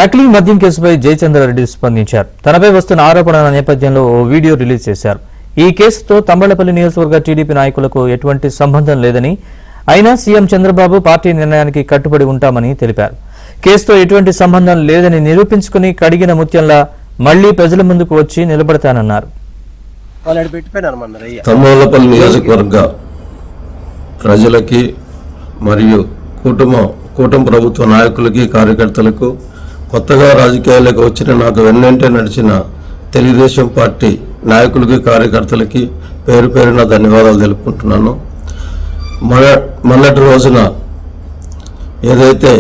నకిలీ మద్యం కేసుపై జయచంద్రారెడ్డి స్పందించారు. తనపై వస్తున్న ఆరోపణల నేపథ్యంలో ఓ వీడియో రిలీజ్ చేశారు. ఈ కేసుతో తంబళ్లపల్లి నియోజకవర్గ టీడీపీ నాయకులకు ఎటువంటి సంబంధం లేదని, అయినా సీఎం చంద్రబాబు పార్టీ నిర్ణయానికి కట్టుబడి ఉంటామని తెలిపారు. కేసుతో ఎటువంటి సంబంధం లేదని నిరూపించుకుని కడిగిన ముత్యంలా మళ్లీ ప్రజల ముందుకు వచ్చి నిలబడతానన్నారు. తంబళ్లపల్లి నియోజకవర్గ ప్రజలకి మరియు కూటమి ప్రభుత్వ నాయకులకి కార్యకర్తలకు కొత్తగా రాజకీయాలకు వచ్చిన నాకు వెన్నంటే నడిచిన తెలుగుదేశం పార్టీ నాయకులకి కార్యకర్తలకి పేరు పేరున ధన్యవాదాలు తెలుపుకుంటున్నాను. మొన్నటి రోజున ఏదైతే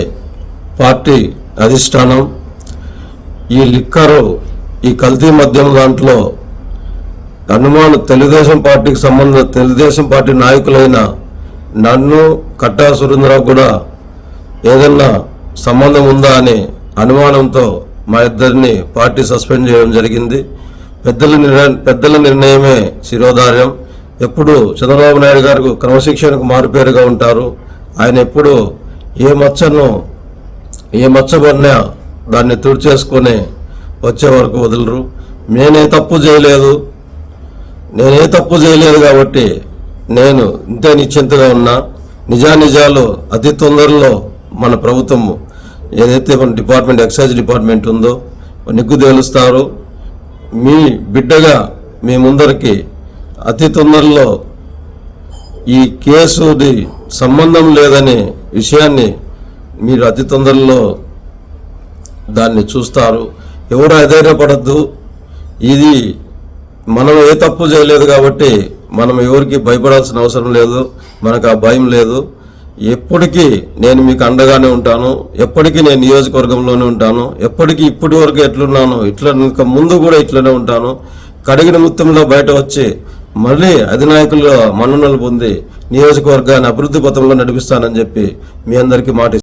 పార్టీ అధిష్టానం ఈ లిక్కరు ఈ కల్తీ మద్యం దాంట్లో తెలుగుదేశం పార్టీ నాయకులైన నన్ను కట్టా సురేంద్రరావు కూడా ఏదన్నా సంబంధం ఉందా అని అనుమానంతో మా ఇద్దరిని పార్టీ సస్పెండ్ చేయడం జరిగింది. పెద్దల నిర్ణయమే శిరోధార్యం. ఎప్పుడు చంద్రబాబు నాయుడు గారు క్రమశిక్షణకు మారుపేరుగా ఉంటారు. ఆయన ఎప్పుడు ఏ మచ్చబడినా దాన్ని తుడిచేసుకొని వచ్చే వరకు వదలరు. నేనే తప్పు చేయలేదు కాబట్టి నేను ఇంతే నిశ్చింతగా ఉన్నా. నిజాలు అతి తొందరలో మన ప్రభుత్వం ఏదైతే మన డిపార్ట్మెంట్ ఎక్సైజ్ డిపార్ట్మెంట్ ఉందో నిగ్గు తేలుస్తారు. మీ బిడ్డగా మీ ముందరికి అతి తొందరలో ఈ కేసుది సంబంధం లేదనే విషయాన్ని మీరు అతి తొందరలో దాన్ని చూస్తారు. ఎవరు అధైర్యపడద్దు. ఇది మనం ఏ తప్పు చేయలేదు కాబట్టి మనం ఎవరికి భయపడాల్సిన అవసరం లేదు. మనకు ఆ భయం లేదు. ఎప్పటికీ నేను మీకు అండగానే ఉంటాను. ఎప్పటికీ నేను నియోజకవర్గంలోనే ఉంటాను. ఎప్పటికీ ఇప్పటి వరకు ఎట్లున్నాను ఇంకా ముందు కూడా ఇట్లనే ఉంటాను. కడిగిన ముత్యంలో బయట వచ్చి మళ్ళీ అధినాయకులుగా మన్ననలు పొంది నియోజకవర్గాన్ని అభివృద్ధి పథంలో నడిపిస్తానని చెప్పి మీ అందరికీ మాట